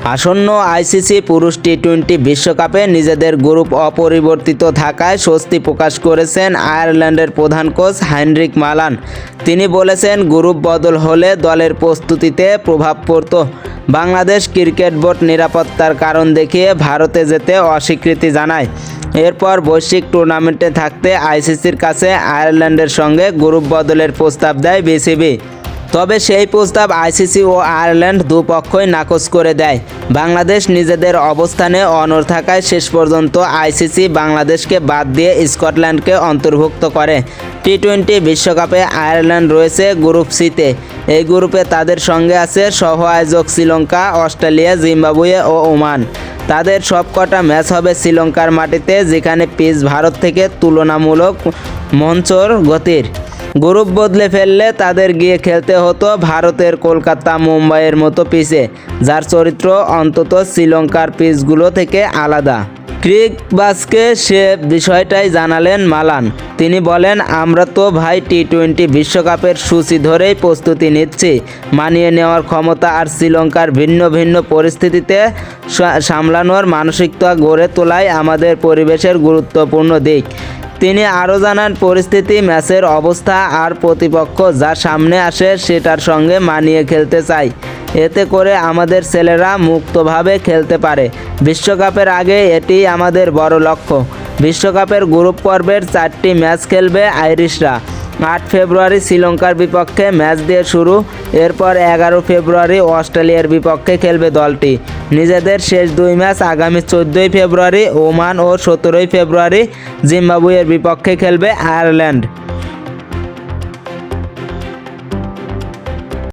আসন্ন আইসিসি পুরুষ টি-20 বিশ্বকাপে নিজেদের গ্রুপ অপরিবর্তিত থাকায় স্বস্তি প্রকাশ করেছেন আয়ারল্যান্ডের প্রধান কোচ হেনরিক মালান। তিনি বলেছেন, গ্রুপ বদল হলে দলের প্রস্তুতিতে প্রভাব পড়ত। বাংলাদেশ ক্রিকেট বোর্ড নিরাপত্তার কারণ দেখিয়ে ভারতে যেতে অস্বীকৃতি জানায়। এরপর বৈশ্বিক টুর্নামেন্টে থাকতে আইসিসির কাছে আয়ারল্যান্ডের সঙ্গে গ্রুপ বদলের প্রস্তাব দেয় বিসিবি। তবে সেই প্রস্তাব আইসিসি ও আয়ারল্যান্ড দুপক্ষই নাকচ করে দেয়। বাংলাদেশ নিজেদের অবস্থানে অনড় থাকায় শেষ পর্যন্ত আইসিসি বাংলাদেশকে বাদ দিয়ে স্কটল্যান্ডকে অন্তর্ভুক্ত করে। টি-20 বিশ্বকাপে আয়ারল্যান্ড রয়েছে গ্রুপ সিতে। এই গ্রুপে তাদের সঙ্গে আছে সহ-আয়োজক শ্রীলঙ্কা, অস্ট্রেলিয়া, জিম্বাবুয়ে ও ওমান। তাদের সবকটা ম্যাচ হবে শ্রীলঙ্কার মাটিতে, যেখানে পিচ ভারত থেকে তুলনামূলক মঞ্চর গতির। গ্রুপ বদলে ফেললে তাদের গিয়ে খেলতে হতো ভারতের কলকাতা, মুম্বাইয়ের মতো পিচে, যার চরিত্র অন্তত শ্রীলঙ্কার পিচগুলো থেকে আলাদা। ক্রিকবাজকে সে বিষয়টাই জানালেন মালান। তিনি বলেন, আমরা তো ভাই টি-20 বিশ্বকাপের সূচি ধরেই প্রস্তুতি নিচ্ছি। মানিয়ে নেওয়ার ক্ষমতা আর শ্রীলঙ্কার ভিন্ন ভিন্ন পরিস্থিতিতে সামলানোর মানসিকতা গড়ে তোলাই আমাদের পরিবেশের গুরুত্বপূর্ণ দিক। তিনি আরও জানান, পরিস্থিতি, ম্যাচের অবস্থা আর প্রতিপক্ষ যা সামনে আসে সেটার সঙ্গে মানিয়ে খেলতে চাই। এতে করে আমাদের ছেলেরা মুক্তভাবে খেলতে পারে। বিশ্বকাপের আগে এটিই আমাদের বড় লক্ষ্য। বিশ্বকাপের গ্রুপ পর্বের 4টি ম্যাচ খেলবে আইরিশরা। 8 ফেব্রুয়ারি শ্রীলঙ্কার বিপক্ষে ম্যাচ দিয়ে শুরু। এরপর 11 ফেব্রুয়ারি অস্ট্রেলিয়ার বিপক্ষে খেলবে দলটি। নিজেদের শেষ 2 ম্যাচ আগামী 14 ফেব্রুয়ারি ওমান ও 17 ফেব্রুয়ারি জিম্বাবুয়ের বিপক্ষে খেলবে আয়ারল্যান্ড।